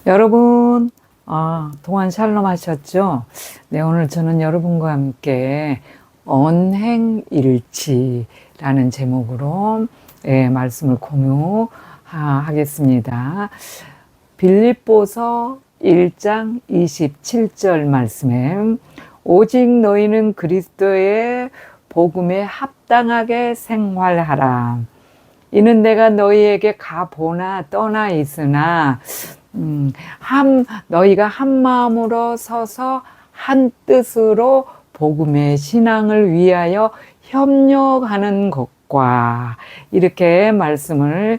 여러분, 동안 샬롬 하셨죠? 네, 오늘 저는 여러분과 함께 언행일치라는 제목으로 말씀을 공유하겠습니다. 빌립보서 1장 27절 말씀에 오직 너희는 그리스도의 복음에 합당하게 생활하라. 이는 내가 너희에게 가보나 떠나 있으나 너희가 한 마음으로 서서 한 뜻으로 복음의 신앙을 위하여 협력하는 것과 이렇게 말씀을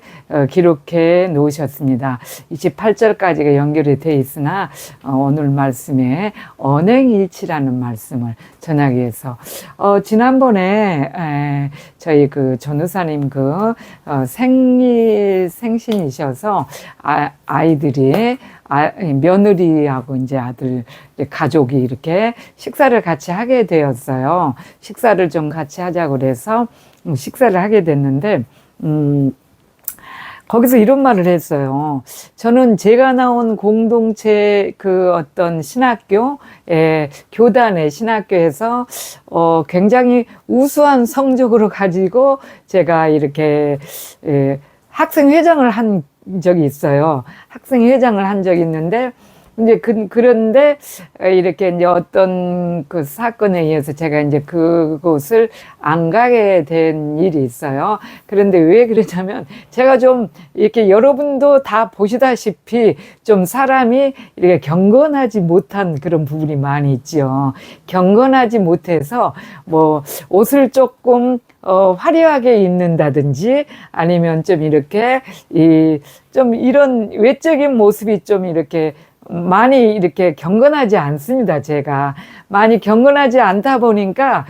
기록해 놓으셨습니다. 28절까지가 연결이 되어 있으나 오늘 말씀에 언행일치라는 말씀을 전하기 위해서 지난번에 저희 그 전우사님 생신이셔서 아이들이 며느리하고 이제 아들 가족이 이렇게 식사를 같이 하게 되었어요. 식사를 좀 같이 하자고 그래서 식사를 하게 됐는데 거기서 이런 말을 했어요. 저는 제가 나온 공동체 어떤 교단의 신학교에서 굉장히 우수한 성적으로 가지고 제가 이렇게 학생회장을 한 적이 있어요. 학생회장을 한 적이 있는데 이제 그런데 이렇게 이제 어떤 그 사건에 의해서 제가 이제 그곳을 안 가게 된 일이 있어요. 그런데 왜 그러냐면 제가 좀 이렇게 여러분도 다 보시다시피 좀 사람이 이렇게 경건하지 못한 그런 부분이 많이 있죠. 경건하지 못해서 뭐 옷을 조금 화려하게 입는다든지 아니면 좀 이렇게 좀 이런 외적인 모습이 좀 이렇게 많이 이렇게 경건하지 않습니다. 제가 많이 경건하지 않다 보니까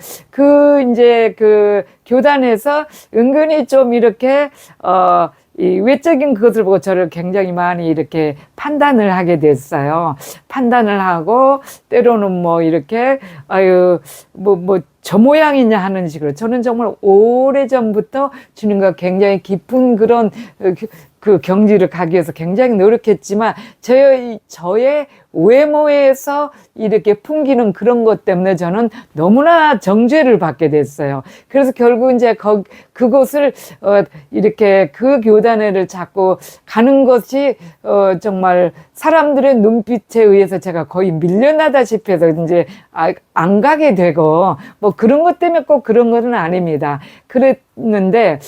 이제 교단에서 은근히 좀 이렇게 이 외적인 것을 보고 저를 굉장히 많이 이렇게 판단을 하게 됐어요. 판단을 하고 때로는 뭐 이렇게 저 모양이냐 하는 식으로 저는 정말 오래전부터 주님과 굉장히 깊은 그런 경지를 가기 위해서 굉장히 노력했지만 저의 외모에서 이렇게 풍기는 그런 것 때문에 저는 너무나 정죄를 받게 됐어요. 그래서 결국 이제 그곳을 이렇게 그 교단회를 자꾸 가는 것이 정말 사람들의 눈빛에 의해서 제가 거의 밀려나다시피 해서 이제 안 가게 되고 뭐 그런 것 때문에 꼭 그런 것은 아닙니다. 그랬는데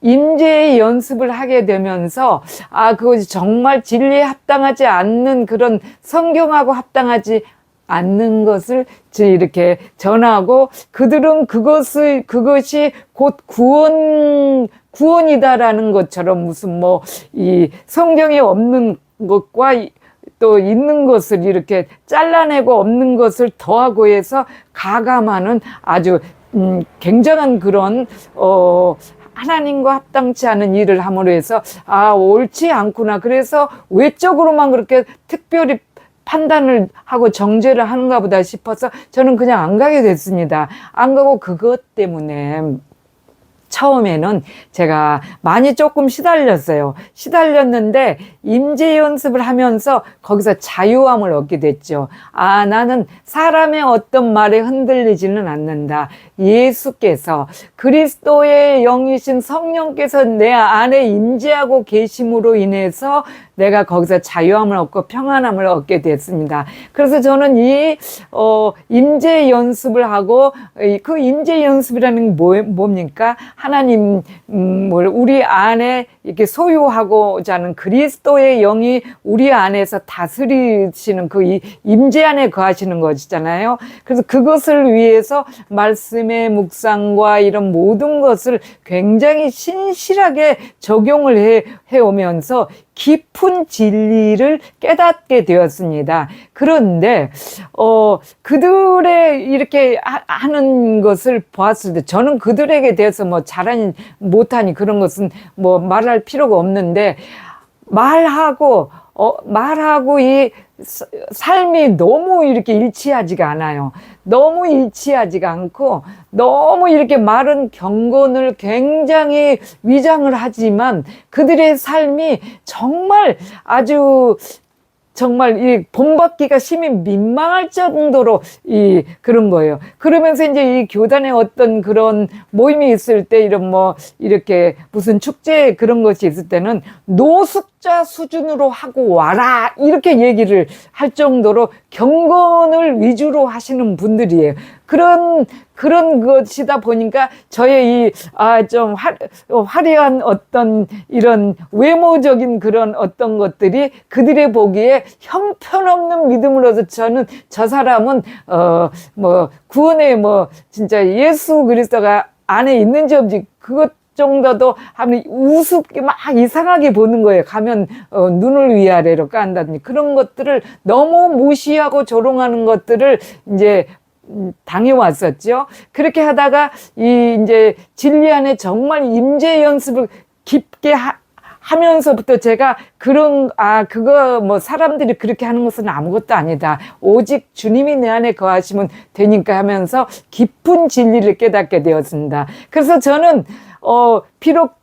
임재의 연습을 하게 되면서 그것이 정말 진리에 합당하지 않는 그런 성경하고 합당하지 않는 것을 이렇게 전하고 그들은 그것이 곧 구원이다라는 것처럼 무슨 이 성경에 없는 것과 또 있는 것을 이렇게 잘라내고 없는 것을 더하고 해서 가감하는 아주 굉장한 그런 하나님과 합당치 않은 일을 함으로 해서 옳지 않구나. 그래서 외적으로만 그렇게 특별히 판단을 하고 정죄를 하는가 보다 싶어서 저는 그냥 안 가게 됐습니다. 안 가고 그것 때문에 처음에는 제가 많이 조금 시달렸어요. 시달렸는데 임재 연습을 하면서 거기서 자유함을 얻게 됐죠. 나는 사람의 어떤 말에 흔들리지는 않는다. 예수께서 그리스도의 영이신 성령께서 내 안에 임재하고 계심으로 인해서 내가 거기서 자유함을 얻고 평안함을 얻게 됐습니다. 그래서 저는 임재 연습을 하고 그 임재 연습이라는 게 뭡니까? 하나님 우리 안에 이렇게 소유하고자 하는 그리스도의 영이 우리 안에서 다스리시는 임재 안에 거하시는 것이잖아요. 그래서 그것을 위해서 말씀의 묵상과 이런 모든 것을 굉장히 신실하게 적용을 해오면서 깊은 진리를 깨닫게 되었습니다. 그런데 그들의 이렇게 하는 것을 보았을 때 저는 그들에게 대해서 잘하니 못하니 그런 것은 말할 필요가 없는데 말하고 말하고 이 삶이 너무 이렇게 일치하지가 않아요. 너무 일치하지가 않고 너무 이렇게 말은 경건을 굉장히 위장을 하지만 그들의 삶이 정말 아주 정말 이 본받기가 심히 민망할 정도로 그런 거예요. 그러면서 이제 이 교단에 어떤 그런 모임이 있을 때 이런 뭐 이렇게 무슨 축제 그런 것이 있을 때는 노숙자 수준으로 하고 와라 이렇게 얘기를 할 정도로 경건을 위주로 하시는 분들이에요. 그런 것이다 보니까 저의 좀 화려한 어떤 이런 외모적인 그런 어떤 것들이 그들의 보기에 형편없는 믿음으로서 저는 저 사람은, 뭐, 구원의 뭐, 진짜 예수 그리스도가 안에 있는지 없는지 그것 정도도 하면 우습게 막 이상하게 보는 거예요. 가면 눈을 위아래로 깐다든지 그런 것들을 너무 무시하고 조롱하는 것들을 이제 당해왔었죠. 그렇게 하다가 이제 진리 안에 정말 임재 연습을 깊게 하면서부터 제가 그거 뭐 사람들이 그렇게 하는 것은 아무것도 아니다. 오직 주님이 내 안에 거하시면 되니까 하면서 깊은 진리를 깨닫게 되었습니다. 그래서 저는 비록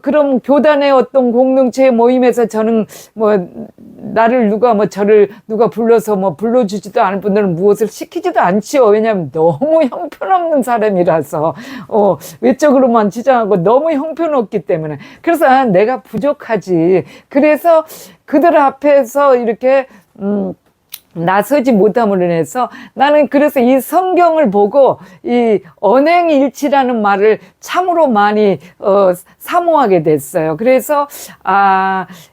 그런 교단의 어떤 공동체 모임에서 저는 뭐 나를 저를 누가 불러서 뭐 불러주지도 않은 분들은 무엇을 시키지도 않지요. 왜냐하면 너무 형편없는 사람이라서 외적으로만 지장하고 너무 형편없기 때문에. 그래서 내가 부족하지. 그래서 그들 앞에서 이렇게 나서지 못함으로 인해서 나는 그래서 이 성경을 보고 이 언행일치라는 말을 참으로 많이 사모하게 됐어요. 그래서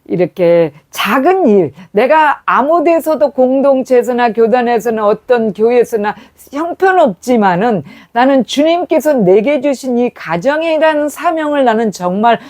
이렇게 작은 일, 내가 아무 데서도 공동체에서나 교단에서나 어떤 교회에서나 형편없지만은 나는 주님께서 내게 주신 이 가정이라는 사명을 나는 정말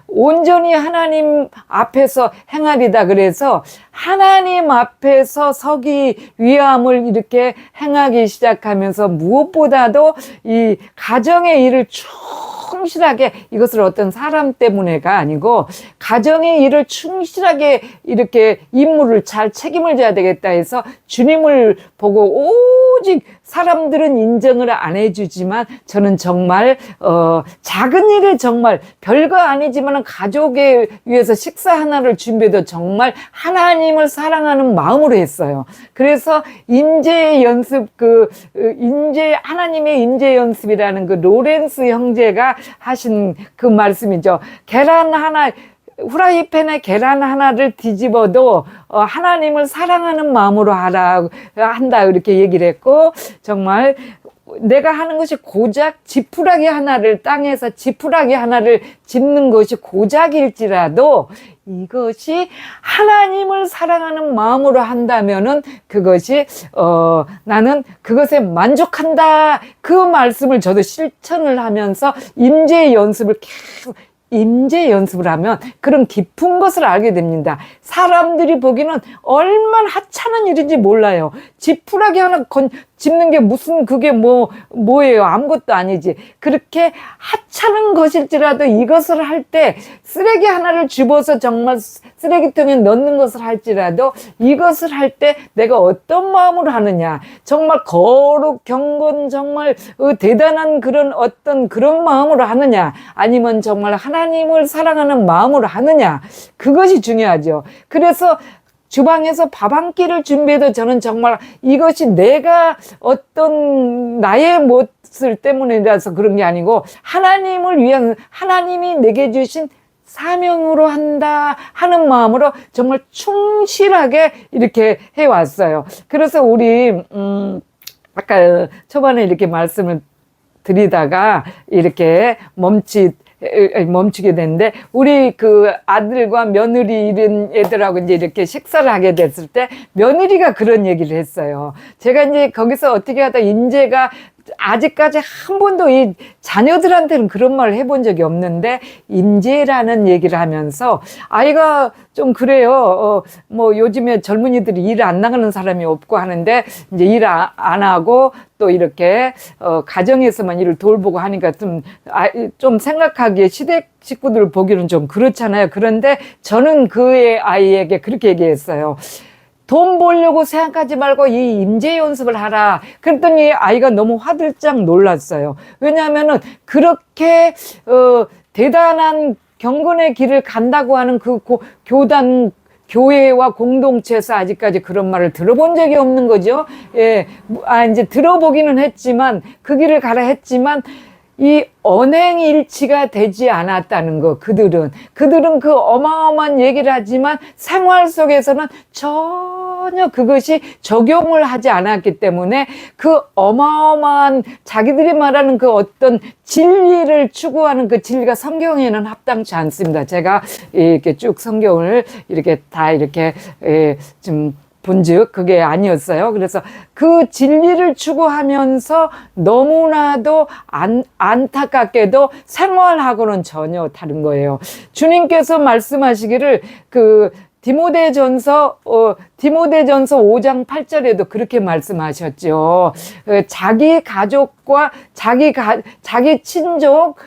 온전히 하나님 앞에서 행하리다. 그래서 하나님 앞에서 서기 위함을 이렇게 행하기 시작하면서 무엇보다도 이 가정의 일을 충실하게, 이것을 어떤 사람 때문에가 아니고 가정의 일을 충실하게 이렇게 임무를 잘 책임을 져야 되겠다 해서 주님을 보고 오직 사람들은 인정을 안 해주지만 저는 정말 작은 일에 정말 별거 아니지만 가족에 위해서 식사 하나를 준비해도 정말 하나님을 사랑하는 마음으로 했어요. 그래서 인재 연습 하나님의 인재 연습이라는 그 로렌스 형제가 하신 그 말씀이죠. 후라이팬에 계란 하나를 뒤집어도 하나님을 사랑하는 마음으로 한다 이렇게 얘기를 했고, 정말 내가 하는 것이 고작 지푸라기 하나를 땅에서 지푸라기 하나를 짚는 것이 고작일지라도 이것이 하나님을 사랑하는 마음으로 한다면은 그것이 나는 그것에 만족한다. 그 말씀을 저도 실천을 하면서 임재 연습을 하면 그런 깊은 것을 알게 됩니다. 사람들이 보기는 얼마나 하찮은 일인지 몰라요. 지푸라기 하나 짚는 게 그게 뭐예요? 아무것도 아니지. 그렇게 하찮은 것일지라도 이것을 할 때 쓰레기 하나를 집어서 정말 쓰레기통에 넣는 것을 할지라도 이것을 할 때 내가 어떤 마음으로 하느냐. 정말 거룩, 경건, 정말 대단한 그런 마음으로 하느냐. 아니면 정말 하나님을 사랑하는 마음으로 하느냐. 그것이 중요하죠. 그래서 주방에서 밥 한 끼를 준비해도 저는 정말 이것이 내가 어떤 나의 못을 때문이라서 그런 게 아니고 하나님을 위한, 하나님이 내게 주신 사명으로 한다 하는 마음으로 정말 충실하게 이렇게 해왔어요. 그래서 우리 아까 초반에 이렇게 말씀을 드리다가 이렇게 멈추게 됐는데, 우리 그 아들과 며느리 이런 애들하고 이제 이렇게 식사를 하게 됐을 때 며느리가 그런 얘기를 했어요. 제가 이제 거기서 어떻게 하다 인재가 아직까지 한 번도 이 자녀들한테는 그런 말을 해본 적이 없는데, 임재라는 얘기를 하면서 아이가 좀 그래요. 뭐 요즘에 젊은이들이 일 안 나가는 사람이 없고 하는데, 이제 일 안 하고 또 이렇게 가정에서만 일을 돌보고 하니까 좀 생각하기에 시댁 식구들 보기는 좀 그렇잖아요. 그런데 저는 그의 아이에게 그렇게 얘기했어요. 돈 벌려고 생각하지 말고 이 임재 연습을 하라. 그랬더니 아이가 너무 화들짝 놀랐어요. 왜냐하면은 그렇게 대단한 경건의 길을 간다고 하는 그 교단 교회와 공동체에서 아직까지 그런 말을 들어본 적이 없는 거죠. 예, 이제 들어보기는 했지만 그 길을 가라 했지만 이 언행일치가 되지 않았다는 거. 그들은 그 어마어마한 얘기를 하지만 생활 속에서는 전혀 그것이 적용을 하지 않았기 때문에 그 어마어마한 자기들이 말하는 그 어떤 진리를 추구하는 그 진리가 성경에는 합당치 않습니다. 제가 이렇게 쭉 성경을 이렇게 다 이렇게 좀 본즉 그게 아니었어요. 그래서 그 진리를 추구하면서 너무나도 안타깝게도 생활하고는 전혀 다른 거예요. 주님께서 말씀하시기를 디모데전서 5장 8절에도 그렇게 말씀하셨죠. 자기 가족과 자기 친족,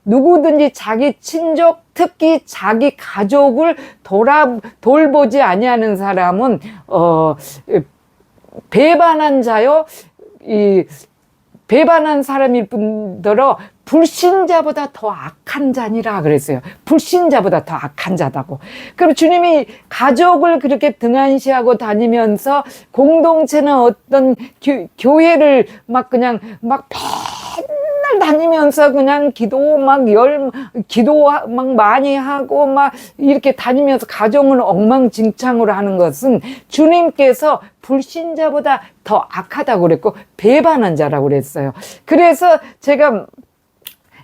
누구든지 자기 친족, 특히 자기 가족을 돌보지 아니하는 사람은 배반한 자요. 배반한 사람일 뿐더러 불신자보다 더 악한 자니라 그랬어요. 불신자보다 더 악한 자다고. 그럼 주님이 가족을 그렇게 등한시하고 다니면서 공동체는 어떤 교회를 그냥 맨날 다니면서 그냥 기도 많이 하고 이렇게 다니면서 가정을 엉망진창으로 하는 것은 주님께서 불신자보다 더 악하다고 그랬고 배반한 자라고 그랬어요. 그래서 제가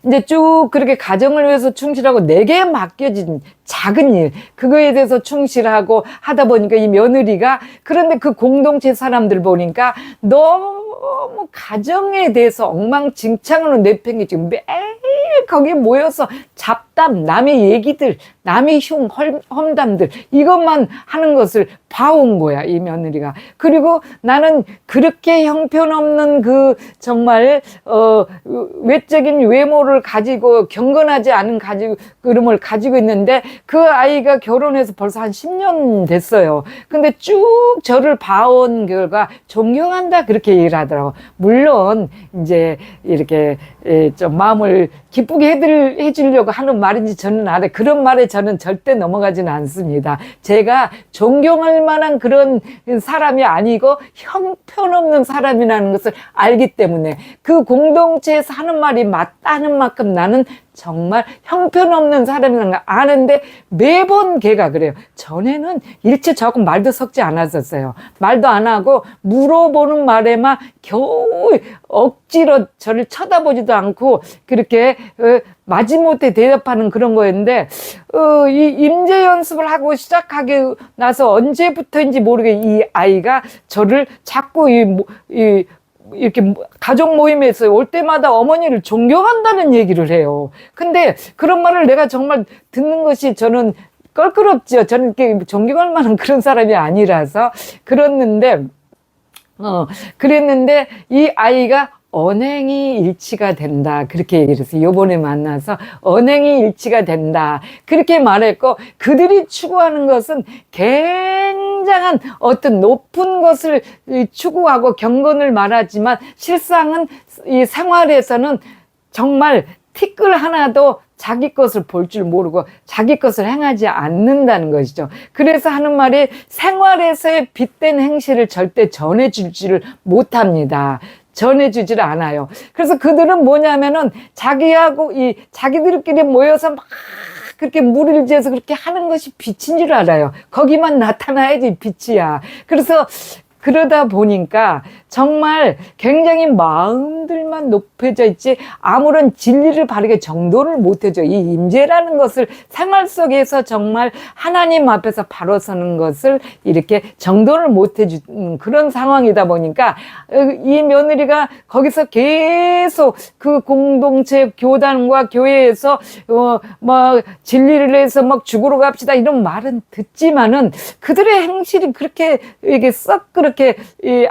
이제 쭉 그렇게 가정을 위해서 충실하고 내게 맡겨진 작은 일, 그거에 대해서 충실하고 하다 보니까 이 며느리가, 그런데 그 공동체 사람들 보니까 너무 가정에 대해서 엉망진창으로 내팽개치고 매일 거기에 모여서 잡담, 남의 얘기들, 남의 험담들 이것만 하는 것을 봐온 거야, 이 며느리가. 그리고 나는 그렇게 형편없는 정말 외적인 외모를 가지고 경건하지 않은 그름을 가지고 있는데 그 아이가 결혼해서 벌써 한 10년 됐어요. 근데 쭉 저를 봐온 결과 존경한다 그렇게 얘기를 하더라고. 물론 이제 이렇게 좀 마음을 기쁘게 해주려고 하는 말인지 저는 알아요. 그런 말에 저는 절대 넘어가지는 않습니다. 제가 존경할 만한 그런 사람이 아니고 형편없는 사람이라는 것을 알기 때문에 그 공동체에서 하는 말이 맞다는 만큼 나는 정말 형편없는 사람이라는 걸 아는데 매번 걔가 그래요. 전에는 일체 조금 말도 섞지 않았었어요. 말도 안 하고 물어보는 말에만 겨우 억지로 저를 쳐다보지도 않고 그렇게 마지못해 대답하는 그런 거였는데 이 임재 연습을 하고 시작하게 나서 언제부터인지 모르게 이 아이가 저를 자꾸 이렇게 가족 모임에서 올 때마다 어머니를 존경한다는 얘기를 해요. 근데 그런 말을 내가 정말 듣는 것이 저는 껄끄럽죠. 저는 이렇게 존경할 만한 그런 사람이 아니라서 그랬는데 이 아이가 언행이 일치가 된다 그렇게 얘기를 했어요. 요번에 만나서 언행이 일치가 된다 그렇게 말했고, 그들이 추구하는 것은 굉장한 어떤 높은 것을 추구하고 경건을 말하지만 실상은 이 생활에서는 정말 티끌 하나도 자기 것을 볼 줄 모르고 자기 것을 행하지 않는다는 것이죠. 그래서 하는 말이 생활에서의 빗된 행실을 절대 전해주지를 못합니다. 전해주질 않아요. 그래서 그들은 뭐냐면은 자기들끼리 모여서 막 그렇게 무리를 지어서 그렇게 하는 것이 빛인 줄 알아요. 거기만 나타나야지 빛이야. 그래서 그러다 보니까 정말 굉장히 마음들만 높여져 있지 아무런 진리를 바르게 정도를 못해줘. 이 임재라는 것을 생활 속에서 정말 하나님 앞에서 바로 서는 것을 이렇게 정도를 못해주는 그런 상황이다 보니까 이 며느리가 거기서 계속 그 공동체 교단과 교회에서 막 진리를 해서 막 죽으러 갑시다 이런 말은 듣지만은 그들의 행실이 그렇게 이게 썩 그렇게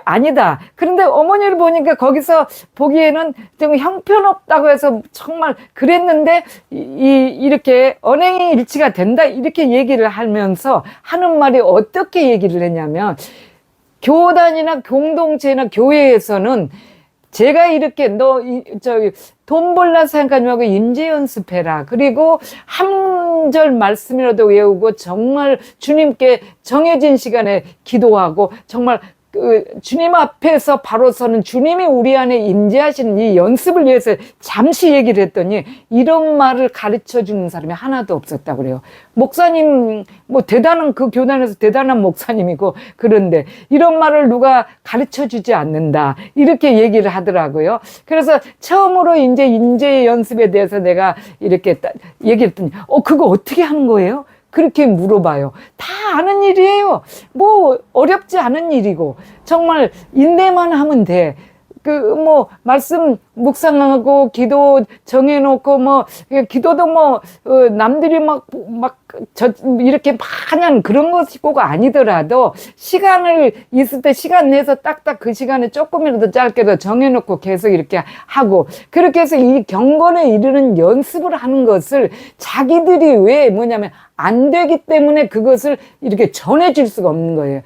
아니다. 그런데 어머니를 보니까 거기서 보기에는 좀 형편없다고 해서 정말 그랬는데 이렇게 언행이 일치가 된다 이렇게 얘기를 하면서 하는 말이 어떻게 얘기를 했냐면 교단이나 공동체나 교회에서는 제가 이렇게 돈 벌라 생각하지 말고 임재 연습해라. 그리고 한 절 말씀이라도 외우고 정말 주님께 정해진 시간에 기도하고 정말 주님 앞에서 바로 서는 주님이 우리 안에 임재하시는 이 연습을 위해서 잠시 얘기를 했더니 이런 말을 가르쳐 주는 사람이 하나도 없었다고 그래요. 목사님 뭐 대단한 그 교단에서 대단한 목사님이고 그런데 이런 말을 누가 가르쳐 주지 않는다 이렇게 얘기를 하더라고요. 그래서 처음으로 이제 임재 연습에 대해서 내가 이렇게 얘기했더니 그거 어떻게 하는 거예요? 그렇게 물어봐요. 다 아는 일이에요. 뭐 어렵지 않은 일이고 정말 인내만 하면 돼. 말씀 묵상하고 기도 정해놓고 기도도 남들이 이렇게 마냥 그런 것이 꼭 아니더라도 시간을 있을 때 시간 내서 딱딱 그 시간에 조금이라도 짧게도 정해놓고 계속 이렇게 하고 그렇게 해서 이 경건에 이르는 연습을 하는 것을 자기들이 왜 뭐냐면 안 되기 때문에 그것을 이렇게 전해줄 수가 없는 거예요.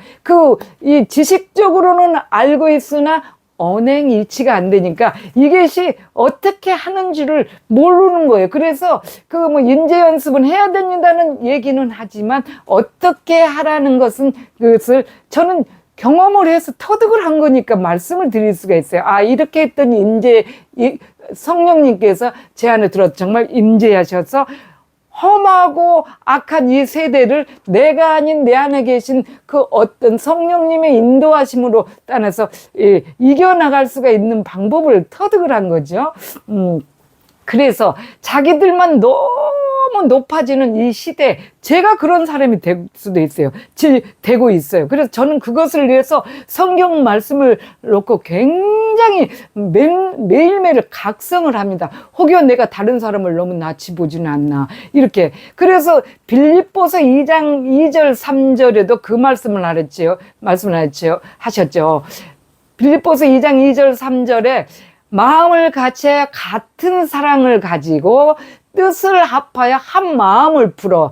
이 지식적으로는 알고 있으나 언행일치가 안 되니까 이것이 어떻게 하는지를 모르는 거예요. 그래서 인재 연습은 해야 된다는 얘기는 하지만 어떻게 하라는 그것을 저는 경험을 해서 터득을 한 거니까 말씀을 드릴 수가 있어요. 이렇게 했더니 성령님께서 제 안에 들어서 정말 임재하셔서 험하고 악한 이 세대를 내가 아닌 내 안에 계신 그 어떤 성령님의 인도하심으로 따라서 이겨나갈 수가 있는 방법을 터득을 한 거죠. 그래서 자기들만 너무 높아지는 이 시대, 제가 그런 사람이 될 수도 있어요. 되고 있어요. 그래서 저는 그것을 위해서 성경 말씀을 놓고 굉장히 매일매일 각성을 합니다. 혹여 내가 다른 사람을 너무 낮이 보지는 않나. 이렇게. 그래서 빌립보서 2장 2절 3절에도 그 말씀을 하셨죠. 빌립보서 2장 2절 3절에 마음을 같이 같은 사랑을 가지고 뜻을 합하여 한 마음을 풀어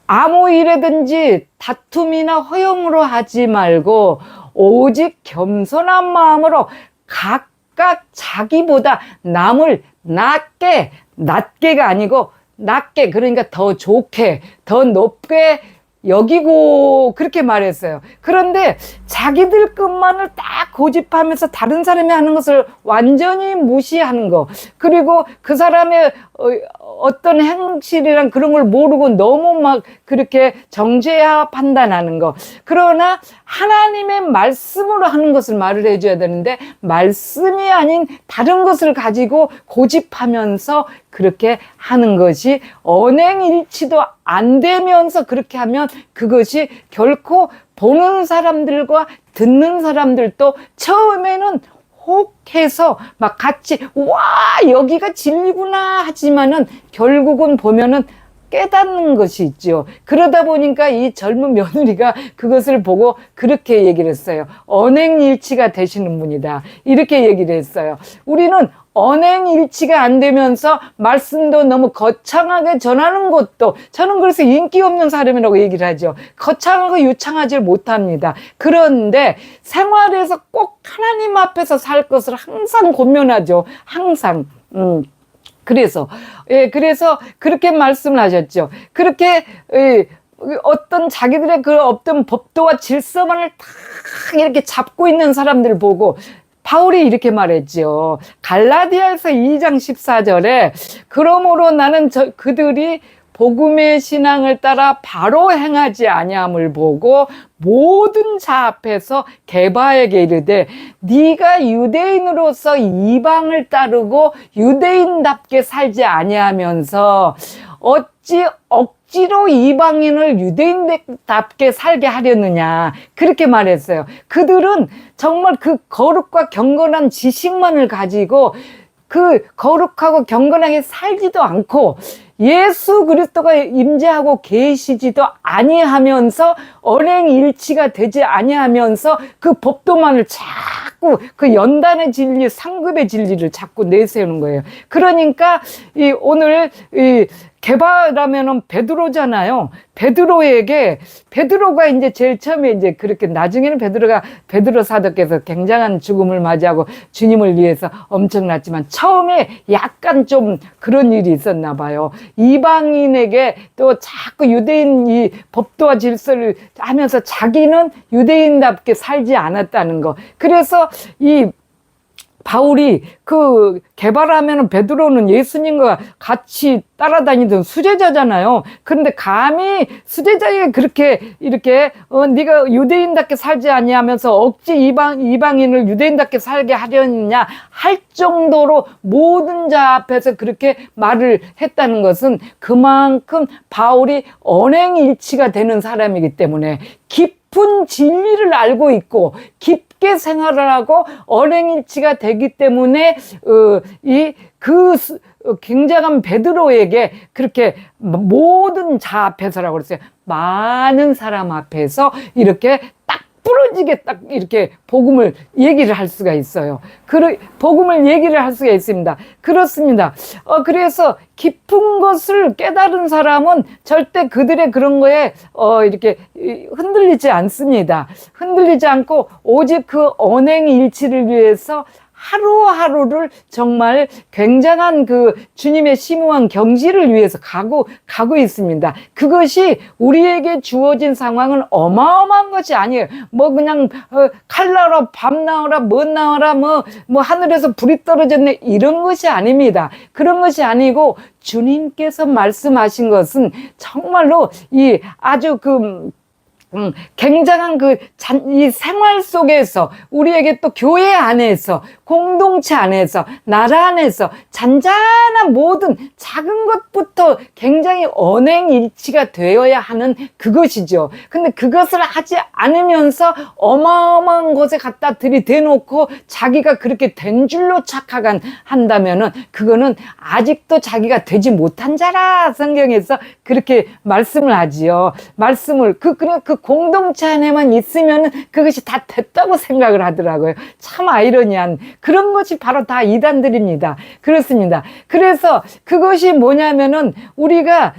아무 일에든지 다툼이나 허용으로 하지 말고 오직 겸손한 마음으로 각각 자기보다 남을 낮게가 아니고 낮게, 그러니까 더 좋게, 더 높게 여기고 그렇게 말했어요. 그런데 자기들 것만을 딱 고집하면서 다른 사람이 하는 것을 완전히 무시하는 거, 그리고 그 사람의 어떤 행실이랑 그런 걸 모르고 너무 막 그렇게 정죄하 판단하는 거. 그러나 하나님의 말씀으로 하는 것을 말을 해줘야 되는데 말씀이 아닌 다른 것을 가지고 고집하면서 그렇게 하는 것이 언행일치도 안 되면서 그렇게 하면 그것이 결코 보는 사람들과 듣는 사람들도 처음에는 혹해서 막 같이 와 여기가 진리구나 하지만은 결국은 보면은 깨닫는 것이 있죠. 그러다 보니까 이 젊은 며느리가 그것을 보고 그렇게 얘기를 했어요. 언행일치가 되시는 분이다. 이렇게 얘기를 했어요. 우리는 언행일치가 안 되면서 말씀도 너무 거창하게 전하는 것도, 저는 그래서 인기 없는 사람이라고 얘기를 하죠. 거창하고 유창하지 못합니다. 그런데 생활에서 꼭 하나님 앞에서 살 것을 항상 고민하죠. 항상. 그래서 그렇게 말씀을 하셨죠. 그렇게 어떤 자기들의 그 어떤 법도와 질서만을 딱 이렇게 잡고 있는 사람들을 보고 바울이 이렇게 말했죠. 갈라디아서 2장 14절에 그러므로 나는 그들이 복음의 신앙을 따라 바로 행하지 아니함을 보고 모든 자 앞에서 게바에게 이르되 네가 유대인으로서 이방을 따르고 유대인답게 살지 아니하면서 어찌 억지로 이방인을 유대인답게 살게 하려느냐, 그렇게 말했어요. 그들은 정말 그 거룩과 경건한 지식만을 가지고 그 거룩하고 경건하게 살지도 않고 예수 그리스도가 임재하고 계시지도 아니하면서 언행일치가 되지 아니하면서 그 법도만을 자꾸 그 연단의 진리, 상급의 진리를 자꾸 내세우는 거예요. 그러니까 이 오늘 이 게바라면은 베드로잖아요. 베드로가 이제 제일 처음에 이제 그렇게, 나중에는 베드로 사도께서 굉장한 죽음을 맞이하고 주님을 위해서 엄청났지만 처음에 약간 좀 그런 일이 있었나 봐요. 이방인에게 또 자꾸 유대인 이 법도와 질서를 하면서 자기는 유대인답게 살지 않았다는 거. 그래서 이 바울이 그 게바라면은 베드로는 예수님과 같이 따라다니던 수제자잖아요. 그런데 감히 수제자에게 그렇게 이렇게 네가 유대인답게 살지 아니하면서 억지 이방인을 유대인답게 살게 하려느냐 할 정도로 모든 자 앞에서 그렇게 말을 했다는 것은 그만큼 바울이 언행일치가 되는 사람이기 때문에 깊은 진리를 알고 있고 깊게 생활을 하고 언행일치가 되기 때문에 굉장한 베드로에게 그렇게 모든 자 앞에서라고 그랬어요. 많은 사람 앞에서 이렇게 딱 부러지게 딱 이렇게 복음을 얘기를 할 수가 있어요. 복음을 얘기를 할 수가 있습니다. 그렇습니다. 그래서 깊은 것을 깨달은 사람은 절대 그들의 그런 거에 이렇게 흔들리지 않습니다. 흔들리지 않고 오직 그 언행일치를 위해서 하루하루를 정말 굉장한 그 주님의 심오한 경지를 위해서 가고 있습니다. 그것이 우리에게 주어진 상황은 어마어마한 것이 아니에요. 뭐 그냥 칼 나오라, 밤 나오라, 뭐 나오라, 뭐 하늘에서 불이 떨어졌네, 이런 것이 아닙니다. 그런 것이 아니고 주님께서 말씀하신 것은 정말로 이 아주 굉장한 이 생활 속에서 우리에게 또 교회 안에서 공동체 안에서 나라 안에서 잔잔한 모든 작은 것부터 굉장히 언행일치가 되어야 하는 그것이죠. 근데 그것을 하지 않으면서 어마어마한 것에 갖다 들이대놓고 자기가 그렇게 된 줄로 한다면은 그거는 아직도 자기가 되지 못한 자라 성경에서 그렇게 말씀을 하지요. 말씀을 그 공동체 안에만 있으면 그것이 다 됐다고 생각을 하더라고요. 참 아이러니한 그런 것이 바로 다 이단들입니다. 그렇습니다. 그래서 그것이 뭐냐면은 우리가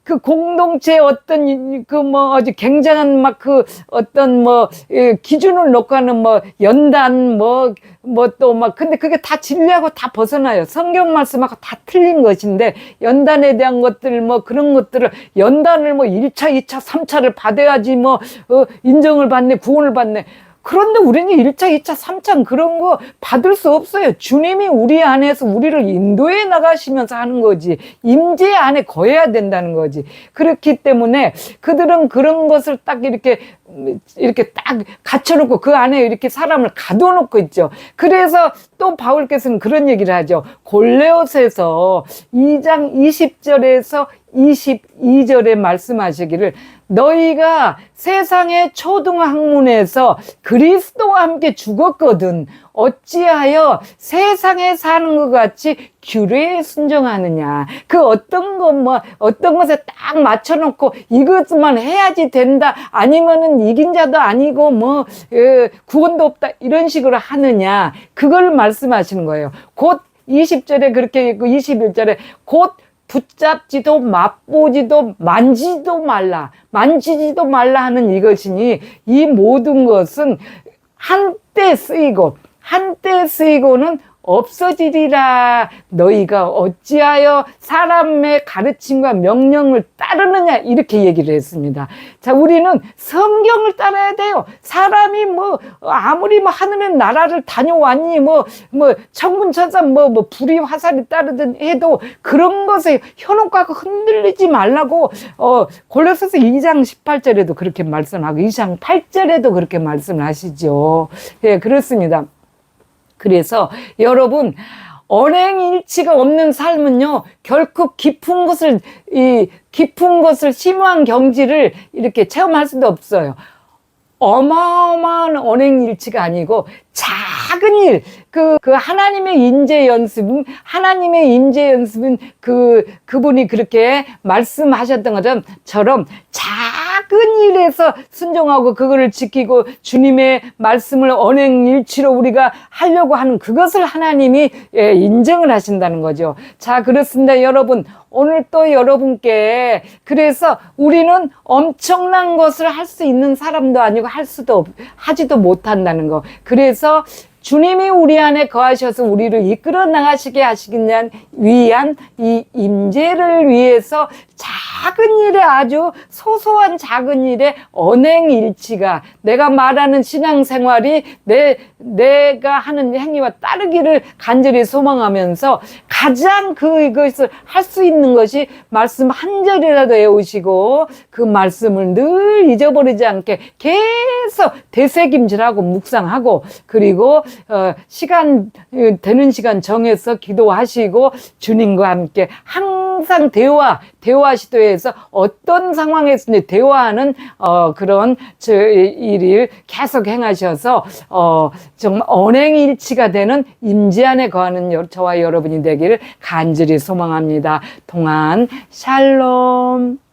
그 공동체에 어떤 아주 굉장한 어떤 기준을 놓고 하는 연단 근데 그게 다 진리하고 다 벗어나요. 성경 말씀하고 다 틀린 것인데 연단에 대한 것들 그런 것들을 연단을 1차, 2차, 3차를 받아야지 인정을 받네, 구원을 받네. 그런데 우리는 1차, 2차, 3차 그런 거 받을 수 없어요. 주님이 우리 안에서 우리를 인도해 나가시면서 하는 거지. 임재 안에 거해야 된다는 거지. 그렇기 때문에 그들은 그런 것을 딱 이렇게 딱 갖춰놓고 그 안에 이렇게 사람을 가둬놓고 있죠. 그래서 또 바울께서는 그런 얘기를 하죠. 골레오새서 2장 20절에서 22절에 말씀하시기를 너희가 세상의 초등학문에서 그리스도와 함께 죽었거든 어찌하여 세상에 사는 것 같이 규례에 순종하느냐. 어떤 것에 딱 맞춰놓고 이것만 해야지 된다, 아니면은 이긴 자도 아니고 구원도 없다, 이런 식으로 하느냐. 그걸 말씀하시는 거예요. 곧 20절에 그렇게 있고 21절에 곧 붙잡지도 맛보지도 만지지도 말라 하는 이것이니 이 모든 것은 한때 쓰이고는 없어지리라. 너희가 어찌하여 사람의 가르침과 명령을 따르느냐, 이렇게 얘기를 했습니다. 자, 우리는 성경을 따라야 돼요. 사람이 뭐 아무리 뭐 하늘의 나라를 다녀왔니, 뭐 천군천사 불이 화살이 따르든 해도 그런 것에 현혹하고 흔들리지 말라고 골로새서 2장 18절에도 그렇게 말씀하고 2장 8절에도 그렇게 말씀하시죠. 예, 그렇습니다. 그래서 여러분, 언행일치가 없는 삶은요, 결코 깊은 것을 심오한 경지를 이렇게 체험할 수도 없어요. 어마어마한 언행일치가 아니고 작은 일, 하나님의 인재 연습은 그분이 그렇게 말씀하셨던 것처럼 작은 일에서 순종하고 그거를 지키고 주님의 말씀을 언행일치로 우리가 하려고 하는 그것을 하나님이 인정을 하신다는 거죠. 자, 그렇습니다. 여러분, 오늘 또 여러분께, 그래서 우리는 엄청난 것을 할 수 있는 사람도 아니고 하지도 못한다는 거. 그래서 주님이 우리 안에 거하셔서 우리를 이끌어 나가시게 하시기 위한 이 임재를 위해서 작은 일에, 아주 소소한 작은 일에 언행일치가, 내가 말하는 신앙생활이 내가 하는 행위와 따르기를 간절히 소망하면서 가장 그것을 할 수 있는 것이 말씀 한 절이라도 외우시고 그 말씀을 늘 잊어버리지 않게 계속 되새김질하고 묵상하고, 그리고 되는 시간 정해서 기도하시고 주님과 함께 항상 대화 시도에서 어떤 상황에서든지 대화하는 그런 일을 계속 행하셔서 정말 언행일치가 되는 임재 안에 거하는 저와 여러분이 되기를 간절히 소망합니다. 동안 샬롬.